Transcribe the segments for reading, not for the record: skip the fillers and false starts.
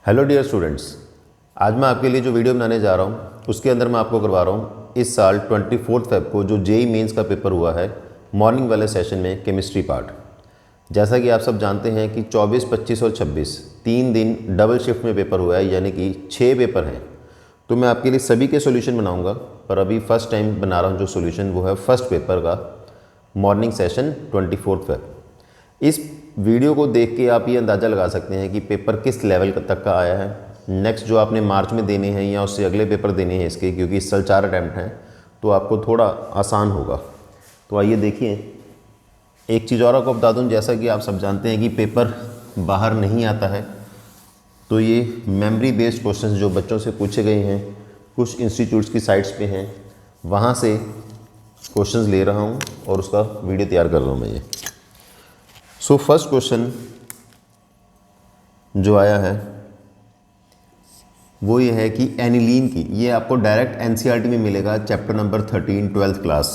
Hello dear students, आज मैं आपके लिए जो वीडियो बनाने जा रहा हूँ उसके अंदर मैं आपको करवा रहा हूँ इस साल 24 फेब को जो जेई मेंस का पेपर हुआ है मॉर्निंग वाले सेशन में केमिस्ट्री पार्ट। जैसा कि आप सब जानते हैं कि 24, 25 और 26 3 दिन डबल शिफ्ट में पेपर हुआ है, यानी कि 6 पेपर हैं। तो मैं आपके लिए सभी के सोल्यूशन बनाऊँगा, पर अभी फर्स्ट टाइम बना रहा हूँ जो सोल्यूशन वो है फर्स्ट पेपर का मॉर्निंग सेशन 24 फेब। इस वीडियो को देख के आप ये अंदाज़ा लगा सकते हैं कि पेपर किस लेवल तक का आया है। नेक्स्ट जो आपने मार्च में देने हैं या उससे अगले पेपर देने हैं इसके, क्योंकि इस साल 4 अटैम्प्ट हैं तो आपको थोड़ा आसान होगा। तो आइए देखिए, एक चीज़ और आपको बता दूं, जैसा कि आप सब जानते हैं कि पेपर बाहर नहीं आता है, तो ये मेमोरी बेस्ड क्वेश्चंस जो बच्चों से पूछे गए हैं कुछ इंस्टीट्यूट्स की साइट्स पे हैं, वहाँ से क्वेश्चंस ले रहा हूँ और उसका वीडियो तैयार कर रहा हूँ मैं ये। सो फर्स्ट क्वेश्चन जो आया है वो ये है कि एनिलीन की, ये आपको डायरेक्ट एनसीईआरटी में मिलेगा, chapter number 13 12th class,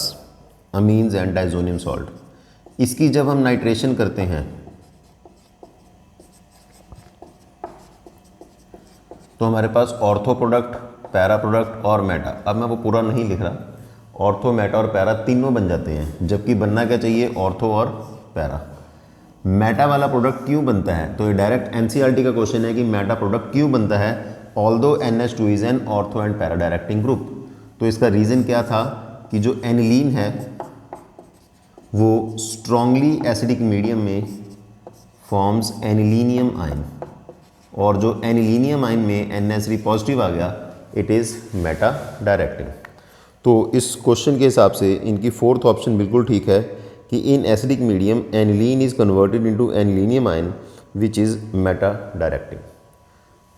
amines and diazonium salt. इसकी जब हम नाइट्रेशन करते हैं तो हमारे पास ऑर्थो प्रोडक्ट, पैरा प्रोडक्ट और मेटा, अब मैं वो पूरा नहीं लिख रहा, ऑर्थो, मेटा और पैरा तीनों बन जाते हैं, जबकि बनना क्या चाहिए, ऑर्थो और पैरा। मेटा वाला प्रोडक्ट क्यों बनता है, तो ये डायरेक्ट एनसीईआरटी का क्वेश्चन है कि मेटा प्रोडक्ट क्यों बनता है, although NH2 is an ortho and para directing group. तो इसका रीज़न क्या था कि जो एनिलीन है वो स्ट्रांगली एसिडिक मीडियम में फॉर्म्स एनिलीनियम आयन, और जो एनिलीनियम आयन में NH3 पॉजिटिव आ गया, इट इज़ मेटा डायरेक्टिंग। तो इस क्वेश्चन के हिसाब से इनकी फोर्थ ऑप्शन बिल्कुल ठीक है कि in acidic medium aniline is converted into anilinium ion which is meta directing.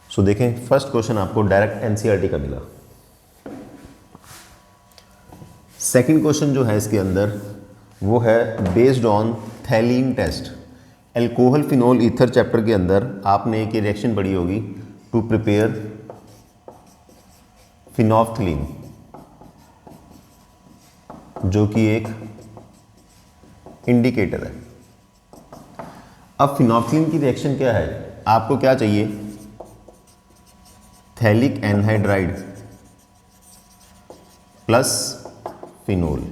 So देखें, फर्स्ट क्वेश्चन आपको डायरेक्ट एनसीईआरटी का मिला। सेकंड क्वेश्चन जो है इसके अंदर वो है based on phthalein test. Alcohol phenol ether chapter के अंदर आपने एक रिएक्शन पढ़ी होगी, टू प्रिपेयर फिनोफ्थलीन, जो कि एक इंडिकेटर है। अब फिनोफ्थलीन की रिएक्शन क्या है, आपको क्या चाहिए, phthalic anhydride plus phenol.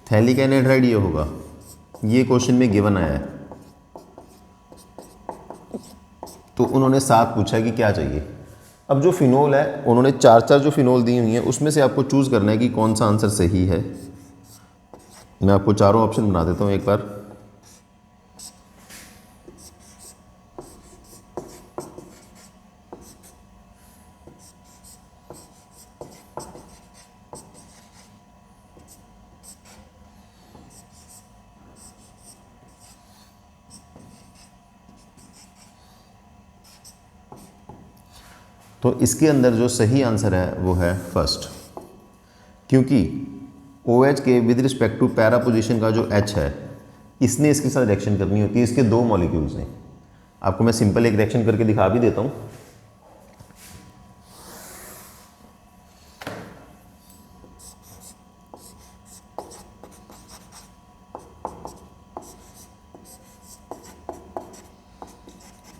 Phthalic anhydride ये होगा, ये क्वेश्चन में गिवन आया है, तो उन्होंने 7 पूछा है कि क्या चाहिए। अब जो फिनोल है उन्होंने 4 जो फिनोल दी हुई हैं उसमें से आपको चूज़ करना है कि कौन सा आंसर सही है। मैं आपको चारों ऑप्शन बना देता हूँ एक बार। तो इसके अंदर जो सही आंसर है वो है फर्स्ट, क्योंकि OH के with respect to para position का जो H है इसने इसके साथ रिएक्शन करनी होती है, इसके 2 मॉलिक्यूल्स हैं। आपको मैं सिंपल एक रिएक्शन करके दिखा भी देता हूँ।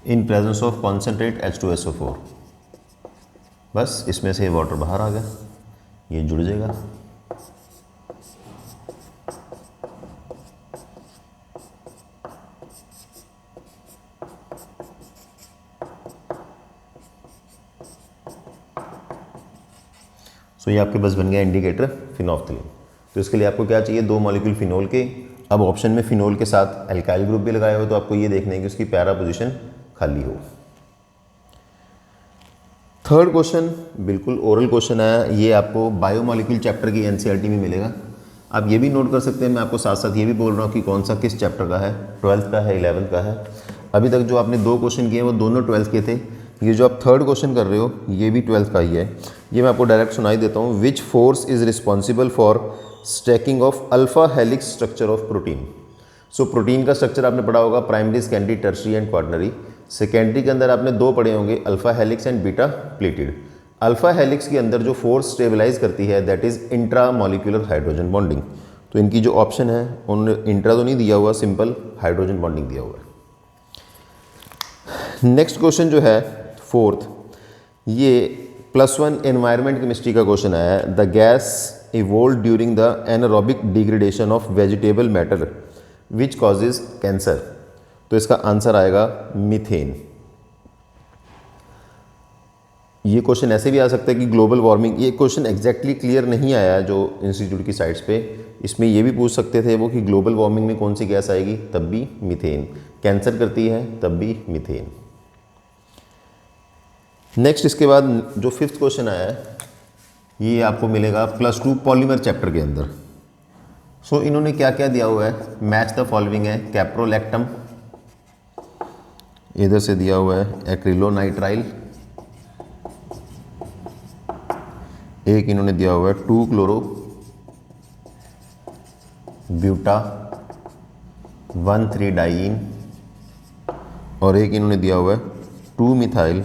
इन प्रेजेंस ऑफ कॉन्सेंट्रेट H2SO4, बस इसमें से वाटर बाहर आ गया, ये जुड़ जाएगा। सो ये आपके पास बन गया इंडिकेटर फिनोफ्थलीन। तो इसके लिए आपको क्या चाहिए, 2 मॉलिक्यूल फिनोल के। अब ऑप्शन में फिनोल के साथ एल्काइल ग्रुप भी लगाए हो, तो आपको ये देखना है कि उसकी पैरा पोजीशन खाली हो। थर्ड क्वेश्चन बिल्कुल ओरल क्वेश्चन है, ये आपको बायोमॉलिक्यूल चैप्टर की एनसीईआरटी में मिलेगा। आप ये भी नोट कर सकते हैं, मैं आपको साथ साथ ये भी बोल रहा हूँ कि कौन सा किस चैप्टर का है, 12th का है, 11th का है। अभी तक जो आपने 2 क्वेश्चन किए वो दोनों 12th के थे, ये जो आप थर्ड क्वेश्चन कर रहे हो ये भी 12th का ही है। ये मैं आपको डायरेक्ट सुनाई देता हूँ। Which force is responsible for stacking of alpha helix structure of protein. So protein का स्ट्रक्चर आपने पढ़ा होगा, primary, secondary, tertiary and quaternary. Secondary के अंदर आपने 2 पढ़े होंगे, alpha helix and beta pleated. Alpha helix के अंदर जो फोर्स स्टेबलाइज करती है that is intra molecular hydrogen bonding. तो इनकी जो ऑप्शन है उन्होंने इंट्रा तो नहीं दिया हुआ, सिंपल हाइड्रोजन बॉन्डिंग दिया हुआ है। नेक्स्ट क्वेश्चन जो है फोर्थ, ये +1 एनवायरनमेंट केमिस्ट्री का क्वेश्चन आया है। The gas evolve during the anaerobic degradation of vegetable matter which causes cancer. तो इसका आंसर आएगा मीथेन। ये क्वेश्चन ऐसे भी आ सकता है कि ग्लोबल वार्मिंग, ये क्वेश्चन एग्जैक्टली क्लियर नहीं आया है जो इंस्टीट्यूट की साइट्स पे। इसमें ये भी पूछ सकते थे वो कि ग्लोबल वार्मिंग में कौन सी गैस आएगी, तब भी मीथेन। कैंसर करती है तब भी मीथेन। नेक्स्ट इसके बाद जो फिफ्थ क्वेश्चन आया है ये आपको मिलेगा +2 पॉलीमर चैप्टर के अंदर। सो इन्होंने क्या क्या दिया हुआ है, मैच द फॉलोइंग है। कैप्रोलैक्टम, इधर से दिया हुआ है एक्रिलोनाइट्राइल, एक इन्होंने दिया हुआ है 2-क्लोरो ब्यूटा 1,3 डाइईन, और एक इन्होंने दिया हुआ है 2-मिथाइल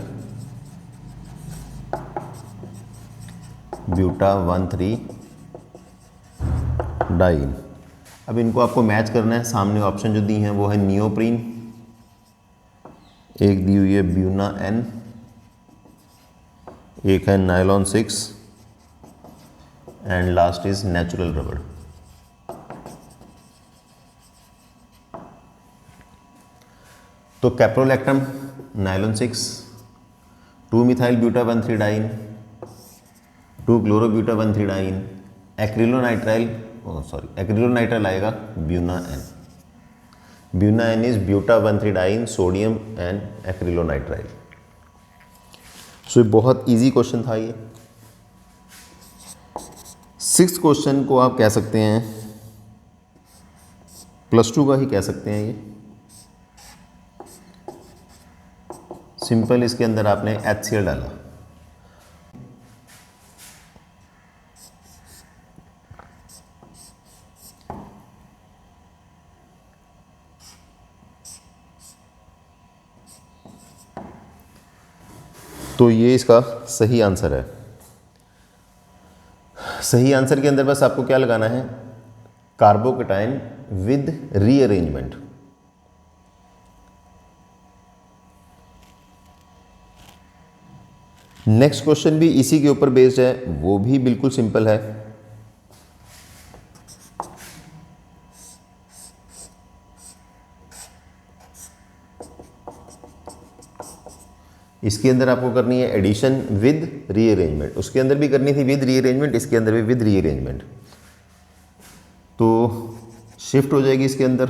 ब्यूटा 1,3 डाइईन। अब इनको आपको मैच करना है। सामने ऑप्शन जो दी हैं वो है नियोप्रीन, एक दी हुई है ब्यूना N, एक है nylon 6 and last is natural rubber. तो कैप्रोलैक्टम, नायलॉन 6, 2-मिथाइल ब्यूटा 1,3 डाइईन, 2-क्लोरो ब्यूटा 1,3 डाइईन, एक्रिलोनाइट्राइल आएगा buna N। Buna N is buta 1,3 diene, sodium and acrylonitrile. So बहुत इजी क्वेश्चन था ये। सिक्स्थ क्वेश्चन को आप कह सकते हैं +2 का ही कह सकते हैं। ये सिंपल, इसके अंदर आपने HCl डाला। तो ये इसका सही आंसर है। सही आंसर के अंदर बस आपको क्या लगाना है, carbocation with rearrangement. Next question भी इसी के ऊपर बेस्ड है, वो भी बिल्कुल सिंपल है। इसके अंदर आपको करनी है एडिशन विद रीअरेंजमेंट। उसके अंदर भी करनी थी विद रीअरेंजमेंट, इसके अंदर भी विद रीअरेंजमेंट। तो शिफ्ट हो जाएगी इसके अंदर।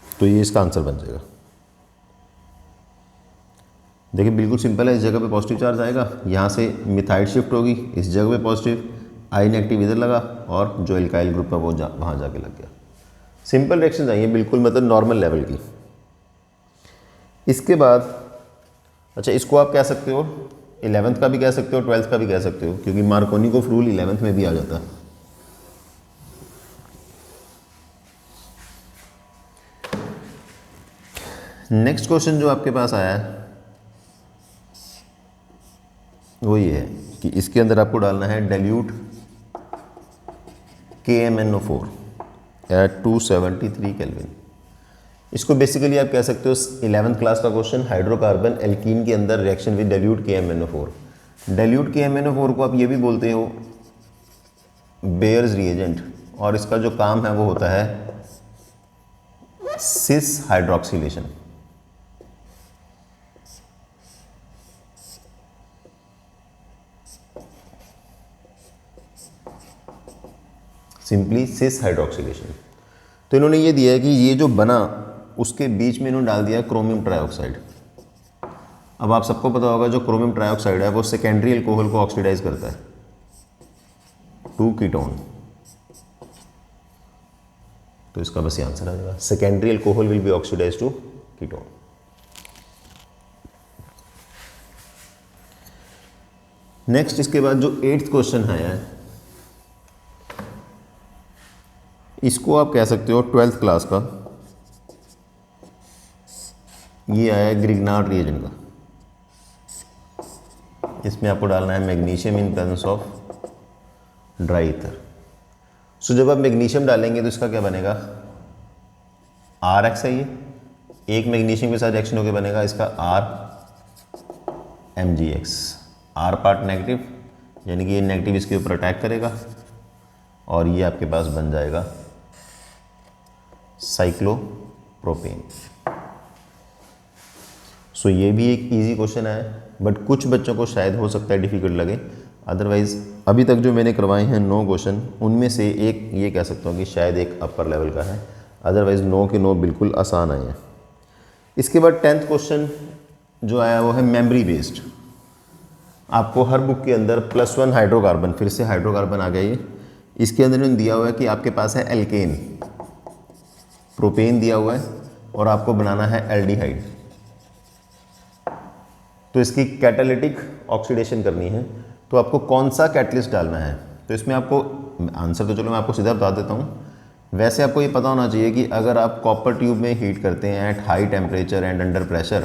तो ये इसका आंसर बन जाएगा। देखिए बिल्कुल सिंपल है। इस जगह पे पॉजिटिव चार्ज आएगा, यहाँ से मिथाइल शिफ्ट होगी, इस जगह पे पॉजिटिव, आई नेगेटिव इधर लगा और जो एल्काइल ग्रुप है वो वहाँ जाके लग गया। सिंपल रिएक्शन आई है बिल्कुल, मतलब नॉर्मल लेवल की। इसके बाद अच्छा, इसको आप कह सकते हो 11th का भी कह सकते हो, 12th का भी कह सकते हो, क्योंकि मार्कोनिकोव रूल 11th में भी आ जाता है। नेक्स्ट क्वेश्चन जो आपके पास आया है वो ये है कि इसके अंदर आपको डालना है डाइल्यूट KMnO4 एट 273 केल्विन। इसको बेसिकली आप कह सकते हो 11th क्लास का क्वेश्चन, हाइड्रोकार्बन एल्कीन के अंदर reaction with dilute KMnO4। Dilute KMnO4 को आप ये भी बोलते हो बेयर्स रिएजेंट, और इसका जो काम है वो होता है सिस हाइड्रोक्सिलेशन। सिंपली सिस हाइड्रोक्सिलेशन। तो इन्होंने ये दिया है कि ये जो बना उसके बीच में इन्होंने डाल दिया क्रोमियम ट्राइऑक्साइड। अब आप सबको पता होगा जो क्रोमियम ट्राइऑक्साइड है वो सेकेंडरी अल्कोहल को ऑक्सीडाइज करता है टू कीटोन। तो इसका बस ये आंसर आ जाएगा, secondary alcohol will be oxidize to ketone. Next इसके बाद जो 8th क्वेश्चन आया है इसको आप कह सकते हो 12th क्लास का। ये आया है ग्रिग्नार्ड रिएजेंट का। इसमें आपको डालना है magnesium in presence of dry ether. So जब आप मैग्नीशियम डालेंगे तो इसका क्या बनेगा, RX है ये, एक मैग्नीशियम के साथ रिएक्शन होकर बनेगा इसका RMgX। R पार्ट नेगेटिव, यानी कि ये नेगेटिव इसके ऊपर अटैक करेगा और ये आपके पास बन जाएगा साइक्लोप्रोपेन। सो ये भी एक इजी क्वेश्चन है, बट कुछ बच्चों को शायद हो सकता है डिफ़िकल्ट लगे। अदरवाइज़ अभी तक जो मैंने करवाए हैं 9 क्वेश्चन, उनमें से एक ये कह सकता हूँ कि शायद एक अपर लेवल का है, अदरवाइज़ 9 के 9 बिल्कुल आसान आए हैं। इसके बाद 10th क्वेश्चन जो आया वो है मेमोरी बेस्ड। आपको हर बुक के अंदर +1 हाइड्रोकार्बन, फिर से हाइड्रोकार्बन आ गया ये, इसके अंदर इन्होंने दिया हुआ है कि आपके पास है एल्केन, प्रोपेन दिया हुआ है और आपको बनाना है एल्डिहाइड। तो इसकी कैटालिटिक ऑक्सीडेशन करनी है, तो आपको कौन सा कैटलिस्ट डालना है। तो इसमें आपको आंसर तो चलो मैं आपको सीधा बता देता हूँ। वैसे आपको ये पता होना चाहिए कि अगर आप कॉपर ट्यूब में हीट करते हैं at high temperature and under pressure,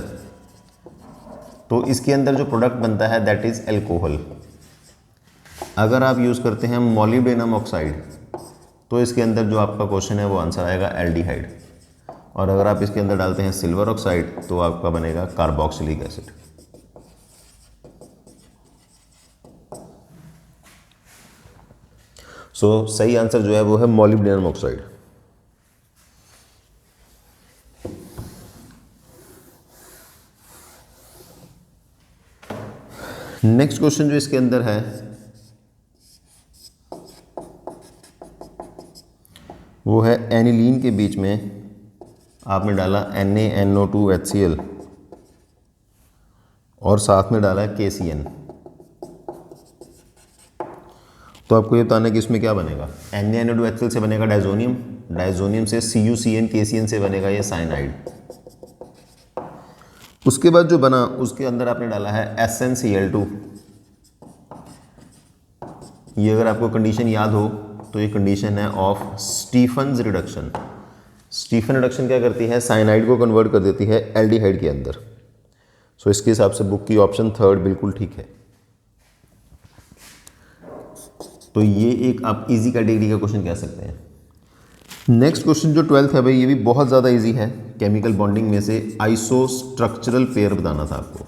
तो इसके अंदर जो प्रोडक्ट बनता है दैट इज़ एल्कोहल। अगर आप यूज़ करते हैं मोलिब्डेनम ऑक्साइड, तो इसके अंदर जो आपका क्वेश्चन है वो आंसर आएगा एल्डिहाइड। और अगर आप इसके अंदर डालते हैं सिल्वर ऑक्साइड, तो आपका बनेगा कार्बोक्सिलिक एसिड। सो सही आंसर जो है वो है मोलिब्डेनम ऑक्साइड। नेक्स्ट क्वेश्चन जो इसके अंदर है वो है एनिलीन के बीच में आपने डाला NaNO2HCl और साथ में डाला KCN। तो आपको ये बताना है कि इसमें क्या बनेगा। NaNO2HCl से बनेगा डाइजोनियम, डाइजोनियम से CuCN, KCN से बनेगा ये साइनाइड। उसके बाद जो बना उसके अंदर आपने डाला है SnCl2। ये अगर आपको कंडीशन याद हो तो ये कंडीशन है of Stephen's reduction. Stephen reduction क्या करती है, साइनाइड को कन्वर्ट कर देती है एल्डिहाइड के अंदर। सो इसके हिसाब से बुक की ऑप्शन 3 बिल्कुल ठीक है। तो ये एक आप इजी कैटेगरी का क्वेश्चन कह सकते हैं। नेक्स्ट क्वेश्चन जो 12th है भाई, ये भी बहुत ज़्यादा इजी है। केमिकल बॉन्डिंग में से आइसोस्ट्रक्चरल पेयर बताना था आपको।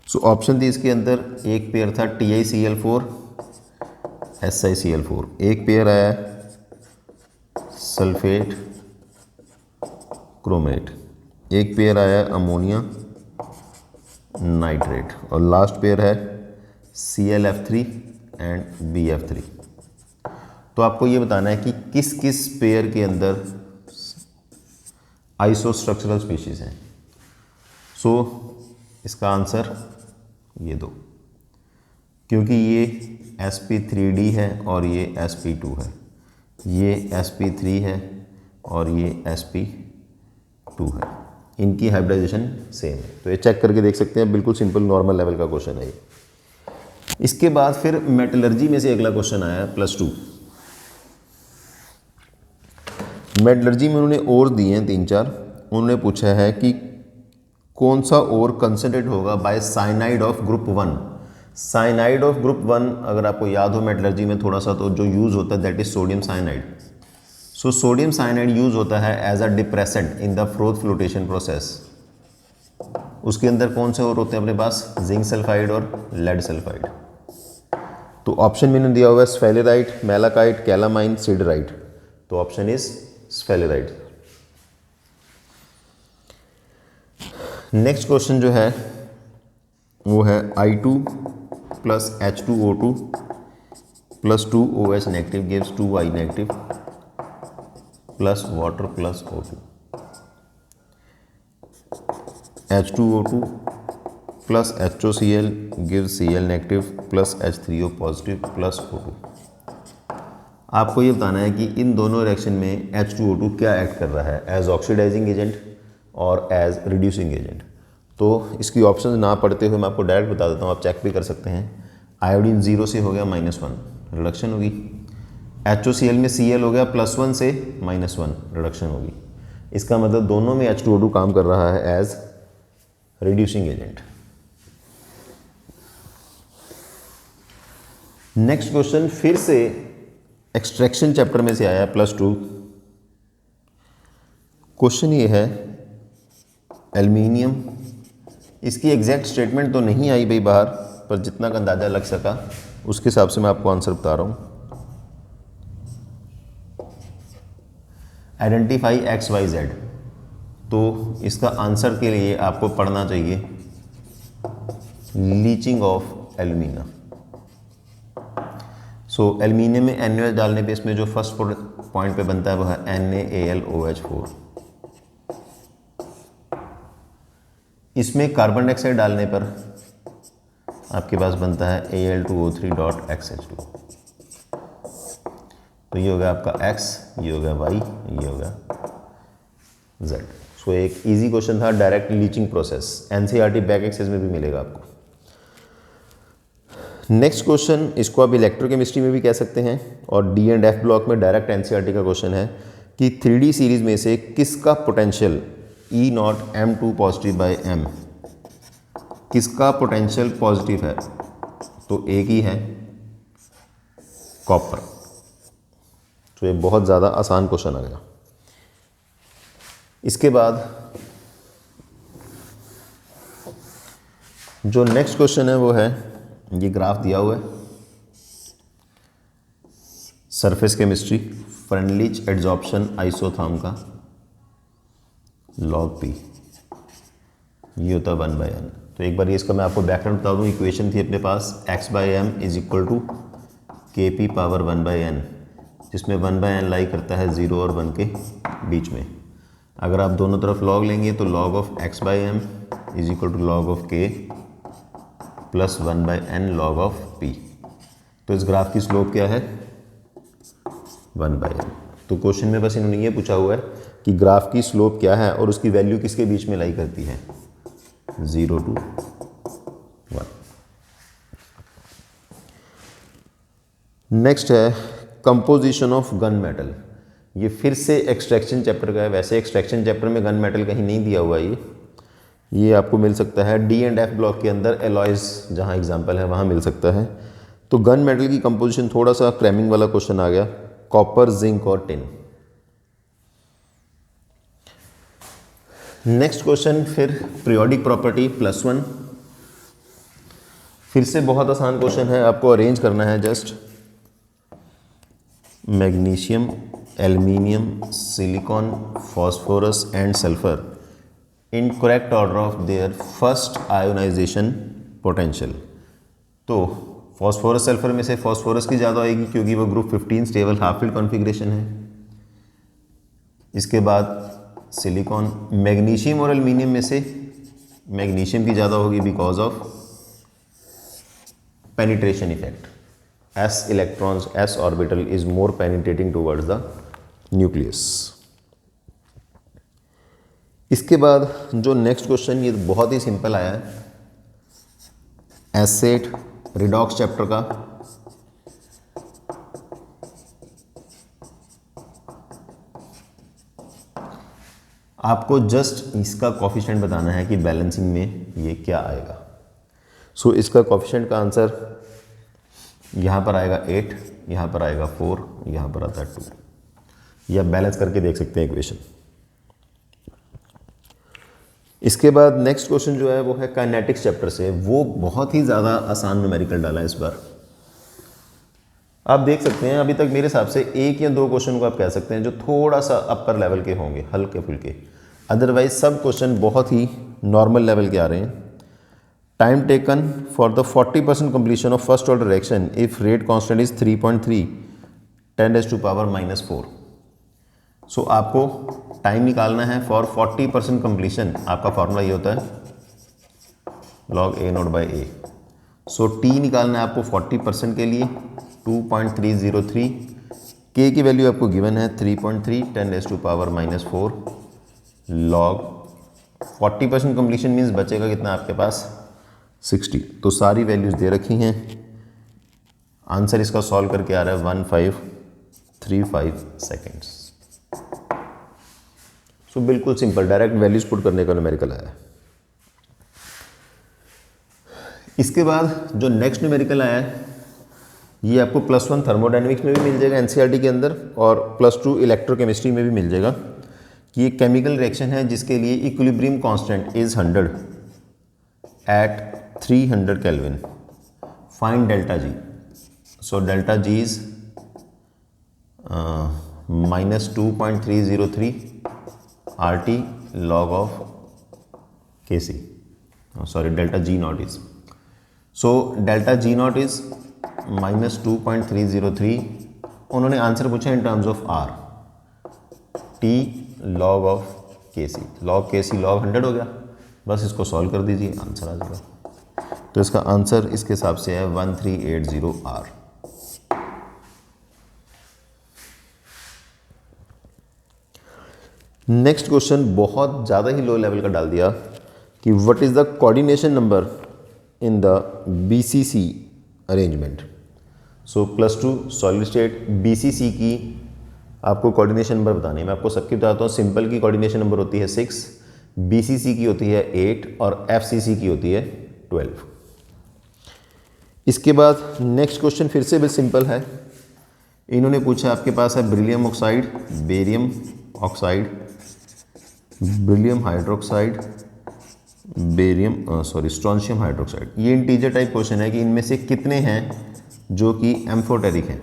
सो ऑप्शन थी इसके अंदर, एक पेयर था TiCl4 SiCl4, एक पेयर आया सल्फेट क्रोमेट, एक पेयर आया अमोनिया नाइट्रेट और लास्ट पेयर है ClF3 एंड BF3। तो आपको ये बताना है कि किस किस पेयर के अंदर आइसोस्ट्रक्चरल स्पीशीज़ हैं। सो इसका आंसर ये दो, क्योंकि ये sp3d है और ये sp2 है, ये sp3 है और ये sp2 है, इनकी हाइब्रिडाइजेशन सेम है। तो ये चेक करके देख सकते हैं, बिल्कुल सिंपल नॉर्मल लेवल का क्वेश्चन है ये। इसके बाद फिर मेटलर्जी में से अगला क्वेश्चन आया +2। मेटलर्जी में उन्होंने ओर दिए हैं 3-4। उन्होंने पूछा है कि कौन सा ओर कंसनट्रेट होगा bye cyanide of group 1। Cyanide of group 1 अगर आपको याद हो मेटलर्जी में थोड़ा सा, तो जो यूज़ होता है that is sodium cyanide. So sodium cyanide use होता है as a depressant in the froth flotation process. उसके अंदर कौन से ओर होते हैं अपने पास, जिंक सल्फाइड और लेड सल्फाइड। तो ऑप्शन मैंने दिया हुआ है स्फेलेराइट, मैलाकाइट, कैलामाइन, सिडराइट। तो option is sphalerite. Next question जो है वो है I2 + H2O2 + 2OH negative gives 2I negative plus water plus O2। H2O2 + HOCl gives Cl negative plus H3O positive plus O2। आपको ये बताना है कि इन दोनों रिएक्शन में H2O2 क्या एक्ट कर रहा है, एज ऑक्सीडाइजिंग एजेंट और एज रिड्यूसिंग एजेंट। तो इसकी ऑप्शंस ना पढ़ते हुए मैं आपको डायरेक्ट बता देता हूँ, आप चेक भी कर सकते हैं। आयोडीन 0 से हो गया -1, रिडक्शन होगी। HOCl में Cl हो गया +1 से -1, रिडक्शन होगी। इसका मतलब दोनों में H2O2 काम कर रहा है as reducing agent. Next question फिर से एक्सट्रैक्शन चैप्टर में से आया +2। क्वेश्चन ये है एल्युमिनियम, इसकी एग्जैक्ट स्टेटमेंट तो नहीं आई भाई बाहर, पर जितना का अंदाज़ा लग सका उसके हिसाब से मैं आपको आंसर बता रहा हूँ। आइडेंटिफाई XYZ, तो इसका आंसर के लिए आपको पढ़ना चाहिए leaching of alumina. So aluminium में NaOH डालने पे इसमें जो फर्स्ट पॉइंट पे बनता है वो है NaAlOH4। इसमें कार्बन डाइऑक्साइड डालने पर आपके पास बनता है Al2O3.XH2। तो ये हो गया आपका X, ये हो गया Y, ये हो गया Z। सो एक इजी क्वेश्चन था, direct leaching process, NCERT back exercise में भी मिलेगा आपको। नेक्स्ट क्वेश्चन, इसको आप इलेक्ट्रोकेमिस्ट्री में भी कह सकते हैं और D एंड F ब्लॉक में डायरेक्ट NCERT का क्वेश्चन है कि 3D सीरीज में से किसका potential E0 M2 positive by M, किसका पोटेंशियल पॉजिटिव है? तो एक ही है, कॉपर। तो ये बहुत ज़्यादा आसान क्वेश्चन आ गया। इसके बाद जो नेक्स्ट क्वेश्चन है वो है, ये ग्राफ दिया हुआ है, surface chemistry, Freundlich adsorption isotherm का log P, ये होता है 1/n। तो एक बार ये इसका मैं आपको बैकग्राउंड बता दूँ। इक्वेशन थी अपने पास x/m is equal to Kp power 1/n, जिसमें 1/n लाई करता है 0 और 1 के बीच में। अगर आप दोनों तरफ log लेंगे तो log of x/m is equal to log of k plus 1/n log of p। तो इस ग्राफ की स्लोप क्या है? 1/n। तो क्वेश्चन में बस इन्होंने ये पूछा हुआ है कि ग्राफ की स्लोप क्या है और उसकी वैल्यू किसके बीच में लाई करती है? 0 to 1। नेक्स्ट है कंपोजिशन ऑफ गन मेटल। ये फिर से एक्सट्रैक्शन चैप्टर का है। वैसे एक्सट्रैक्शन चैप्टर में गन मेटल कहीं नहीं दिया हुआ, ये आपको मिल सकता है D एंड F ब्लॉक के अंदर, एलॉयज जहाँ एग्जाम्पल है वहाँ मिल सकता है। तो गन मेटल की कंपोजिशन थोड़ा सा क्रैमिंग वाला क्वेश्चन आ गया, कॉपर, जिंक और टिन। नेक्स्ट क्वेश्चन फिर पीरियोडिक प्रॉपर्टी +1। फिर से बहुत आसान क्वेश्चन है, आपको अरेंज करना है just magnesium, aluminium, silicon, phosphorus and sulphur in correct order of their first ionization potential. तो फॉस्फोरस सल्फर में से फॉस्फोरस की ज़्यादा आएगी क्योंकि वो group 15 stable half field configuration है। इसके बाद सिलिकॉन, मैग्नीशियम और एल्युमिनियम में से मैग्नीशियम की ज़्यादा होगी because of penetration effect. S electrons, S orbital is more penetrating towards the nucleus. इसके बाद जो नेक्स्ट क्वेश्चन, ये बहुत ही सिंपल आया है, एसेट रिडॉक्स चैप्टर का। आपको जस्ट इसका कोफिशिएंट बताना है कि बैलेंसिंग में ये क्या आएगा। सो इसका कोफिशिएंट का आंसर यहाँ पर आएगा 8, यहाँ पर आएगा 4, यहाँ पर आता है 2। ये आप बैलेंस करके देख सकते हैं इक्वेशन। इसके बाद नेक्स्ट क्वेश्चन जो है वो है काइनेटिक्स चैप्टर से। वो बहुत ही ज़्यादा आसान न्यूमेरिकल डाला है इस बार। आप देख सकते हैं अभी तक मेरे हिसाब से 1 या 2 क्वेश्चन को आप कह सकते हैं जो थोड़ा सा अपर लेवल के होंगे, हल्के फुल्के। अदरवाइज सब क्वेश्चन बहुत ही नॉर्मल लेवल के आ रहे हैं। Time taken for the 40% completion of first order reaction if rate constant is 3.3 10⁻⁻⁴। सो आपको टाइम निकालना है फॉर 40% कंप्लीशन। आपका फॉर्मूला ये होता है log A0/A। सो T निकालना है आपको 40% के लिए 2.303। K की वैल्यू आपको गिवन है 3.3 10⁻⁻⁴। log 40% कंप्लीशन मीन्स बचेगा कितना आपके पास? 60। तो सारी वैल्यूज़ दे रखी हैं। आंसर इसका सॉल्व करके आ रहा है 1535 सेकेंड्स। सो बिल्कुल सिंपल, डायरेक्ट वैल्यूज पुट करने का न्यूमेरिकल आया है। इसके बाद जो नेक्स्ट न्यूमेरिकल आया है ये आपको +1 थर्मोडाइनमिक्स में भी मिल जाएगा एनसीईआरटी के अंदर, और +2 इलेक्ट्रोकेमिस्ट्री में भी मिल जाएगा कि ये केमिकल रिएक्शन है जिसके लिए equilibrium constant is 100 at 300 kelvin. Find delta G. So delta G is -2.303 RT log of Kc. Sorry, delta G naught is. So delta G naught is -2.303. उन्होंने आंसर पूछा in terms of R, T log of Kc. log Kc log 100 हो गया, बस इसको solve कर दीजिए, answer आ जाएगा। तो इसका आंसर इसके हिसाब से है 1380 R। नेक्स्ट क्वेश्चन बहुत ज़्यादा ही लो लेवल का डाल दिया कि what is the coordination number in the BCC arrangement. So +2 solid state BCC की आपको कोऑर्डिनेशन नंबर बतानी है। मैं आपको सबकी बताता हूँ। सिंपल की कोऑर्डिनेशन नंबर होती है 6, BCC की होती है 8 और FCC की होती है 12। इसके बाद नेक्स्ट क्वेश्चन फिर से भी सिंपल है। इन्होंने पूछा आपके पास है beryllium oxide, barium oxide, beryllium hydroxide, strontium hydroxide. ये इंटीजर टाइप क्वेश्चन है कि इनमें से कितने हैं जो कि एम्फोटेरिक हैं।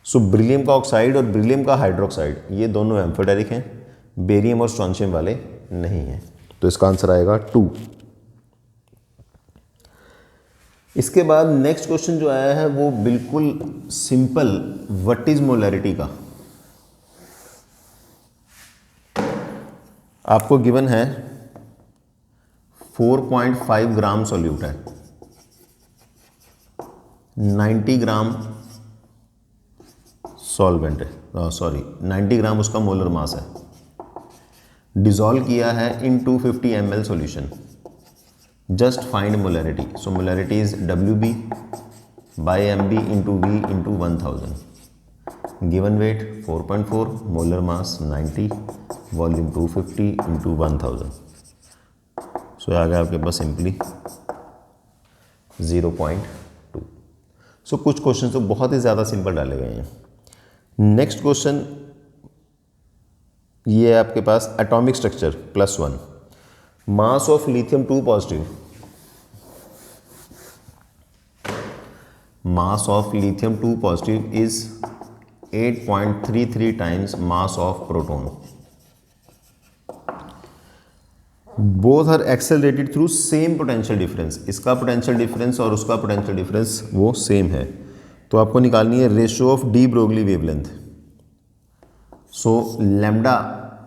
सो बेरिलियम का ऑक्साइड और बेरिलियम का हाइड्रोक्साइड ये दोनों एम्फोटेरिक हैं, बेरियम और स्ट्रोंशियम वाले नहीं हैं। तो इसका आंसर आएगा 2। इसके बाद नेक्स्ट क्वेश्चन जो आया है वो बिल्कुल सिंपल, व्हाट इज मोलैरिटी का। आपको गिवन है 4.5 ग्राम सॉल्यूट है, 90 ग्राम सॉल्वेंट है, 90 ग्राम उसका मोलर मास है। डिसॉल्व किया है इन 250 ml solution. Just find molarity. So molarity is WB by MB into V into 1000। Given weight 4.4, molar mass 90, volume 250 into 1000। सो आ गया आपके पास सिंपली 0.2। सो कुछ क्वेश्चन तो बहुत ही ज़्यादा सिंपल डाले गए हैं। नेक्स्ट क्वेश्चन ये है आपके पास atomic structure +1। Mass of lithium 2 positive, mass of lithium 2 positive is 8.33 times mass of proton. Both are accelerated through same potential difference. इसका पोटेंशियल डिफरेंस और उसका पोटेंशियल डिफरेंस वो सेम है। तो आपको निकालनी है ratio of de Broglie wavelength. So lambda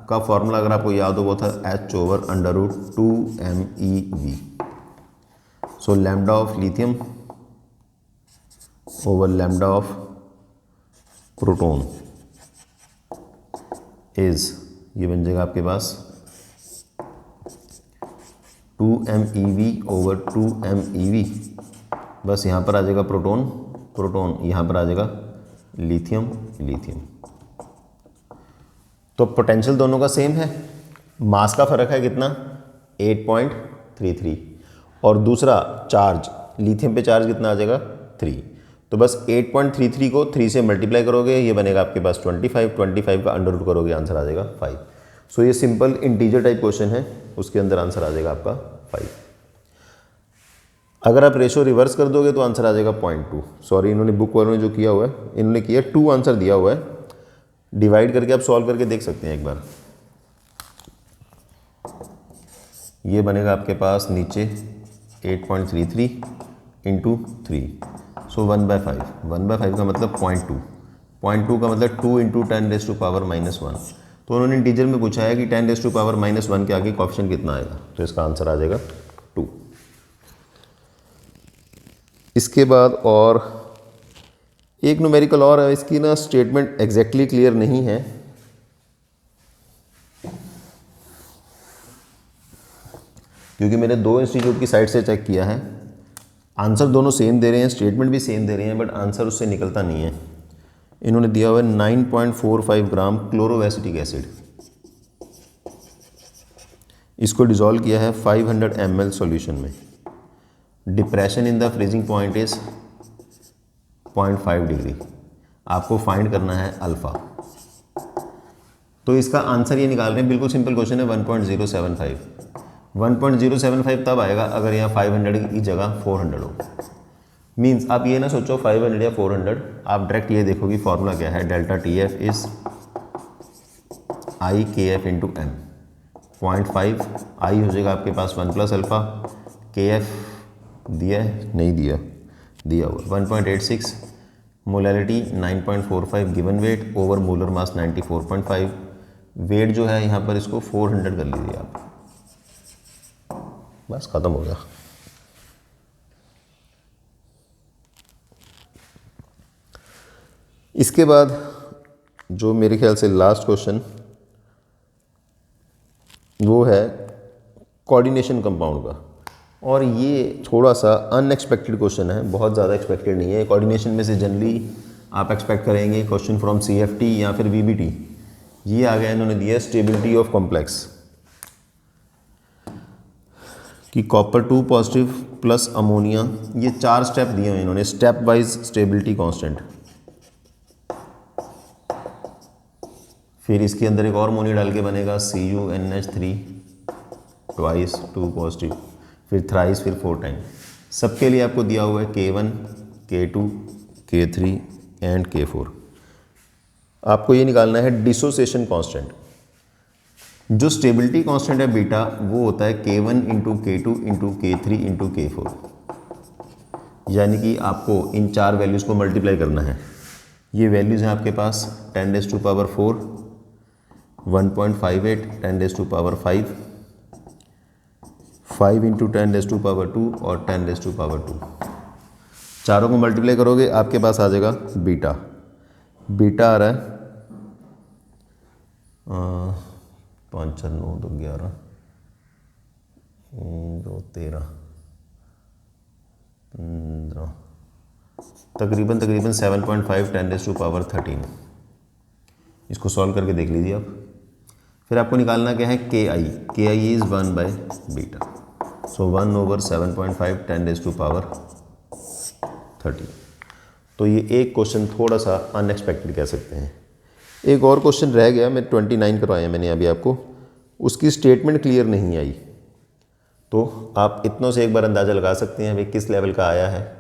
का फॉर्मूला अगर आपको याद हो वो था H/√2MEV। So lambda of lithium over lambda of proton is, ये बन जाएगा आपके पास 2MEV/2MEV। बस यहाँ पर आ जाएगा प्रोटॉन, प्रोटॉन यहाँ पर आ जाएगा लिथियम, लिथियम। तो पोटेंशियल दोनों का सेम है, मास का फर्क है कितना 8.33, और दूसरा चार्ज लिथियम पे चार्ज कितना आ जाएगा 3। तो बस 8.33 को 3 से मल्टीप्लाई करोगे, ये बनेगा आपके पास 25, 25 का अंडर रूट करोगे, आंसर आ जाएगा 5। सो ये सिंपल इंटीजर टाइप क्वेश्चन है, उसके अंदर आंसर आ जाएगा आपका 5। अगर आप रेशो रिवर्स कर दोगे तो आंसर आ जाएगा 0.2। सॉरी, इन्होंने बुक वालों ने जो किया हुआ है, इन्होंने किया 2 आंसर दिया हुआ है। डिवाइड करके आप सॉल्व करके देख सकते हैं एक बार। ये बनेगा आपके पास नीचे 8.33 इंटू 3, सो 1/5। 1/5 का मतलब 0.2, 0.2 का मतलब 2 इंटू 10⁻⁻1। तो उन्होंने इंटीजर में पूछा है कि 10⁻⁻1 के आगे कोएफिशिएंट कितना आएगा, तो इसका आंसर आ जाएगा 2। इसके बाद और एक न्यूमेरिकल और है, इसकी ना स्टेटमेंट एग्जैक्टली क्लियर नहीं है, क्योंकि मैंने 2 इंस्टीट्यूट की साइट से चेक किया है। आंसर दोनों सेम दे रहे हैं, स्टेटमेंट भी सेम दे रहे हैं, बट आंसर उससे निकलता नहीं है। इन्होंने दिया हुआ है 9.45 ग्राम क्लोरोवेसिटिक एसिड, इसको डिसॉल्व किया है 500 ml सॉल्यूशन में। Depression in the freezing point is 0.5 degree. आपको फाइंड करना है अल्फ़ा। तो इसका आंसर ये निकाल रहे हैं, बिल्कुल सिंपल क्वेश्चन है, 1.075। 1.075 तब आएगा अगर यहाँ 500 की जगह 400 हो। मीन्स आप ये ना सोचो 500 या 400, आप डायरेक्ट ये देखो कि फॉर्मूला क्या है, delta T F is i K F into m. 0.5 i हो जाएगा आपके पास 1 प्लस अल्फ़ा, के एफ दिया है नहीं दिया हुआ 1.86, molality 9.45 given weight over molar mass 94.5। Weight जो है यहाँ पर इसको 400 कर लीजिए आप, बस ख़त्म हो गया। इसके बाद जो मेरे ख्याल से लास्ट क्वेश्चन वो है कोऑर्डिनेशन कंपाउंड का, और ये थोड़ा सा अनएक्सपेक्टेड क्वेश्चन है, बहुत ज़्यादा एक्सपेक्टेड नहीं है। कोऑर्डिनेशन में से जनरली आप एक्सपेक्ट करेंगे क्वेश्चन फ्रॉम CFT या फिर VBT। ये आ गया, इन्होंने दिया स्टेबिलिटी ऑफ कॉम्प्लेक्स कि कॉपर 2 पॉजिटिव प्लस अमोनिया, ये 4 स्टेप दिए हुए इन्होंने, स्टेप वाइज स्टेबिलिटी कांस्टेंट। फिर इसके अंदर एक और अमोनिया डाल के बनेगा CuNH3 ट्वाइस 2 पॉजिटिव, फिर थ्राइस, फिर 4 टाइम। सबके लिए आपको दिया हुआ है K1 K2 K3 and K4। आपको ये निकालना है डिसोसिएशन कांस्टेंट। जो स्टेबिलिटी कांस्टेंट है बीटा, वो होता है K1 into K2 into K3 into K4, यानी कि आपको इन 4 वैल्यूज़ को मल्टीप्लाई करना है। ये वैल्यूज़ हैं आपके पास 10⁴, 1.58, 10⁵, 5 इंटू 10⁻², और 10⁻²। चारों को मल्टीप्लाई करोगे आपके पास आ जाएगा बीटा। बीटा आ रहा है 5 4 9 2 11 2 13 15, तकरीबन 7.5 10⁻13। इसको सॉल्व करके देख लीजिए आप। फिर आपको निकालना क्या है, के आई इज़ 1 बाय बीटा, सो 1/7.5 10⁻13। तो ये एक क्वेश्चन थोड़ा सा अनएक्सपेक्टेड कह सकते हैं। एक और क्वेश्चन रह गया, मैं 29 करवाया मैंने अभी आपको, उसकी स्टेटमेंट क्लियर नहीं आई। तो आप इतनों से एक बार अंदाज़ा लगा सकते हैं भाई किस लेवल का आया है।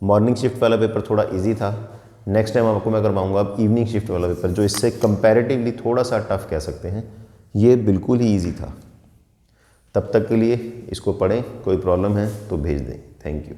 मॉर्निंग शिफ्ट वाला पेपर थोड़ा इजी था, नेक्स्ट टाइम आपको मैं करवाऊंगा अब इवनिंग शिफ्ट वाला पेपर, जो इससे कंपैरेटिवली थोड़ा सा टफ कह सकते हैं। ये बिल्कुल ही इजी था। तब तक के लिए इसको पढ़ें, कोई प्रॉब्लम है तो भेज दें। Thank you.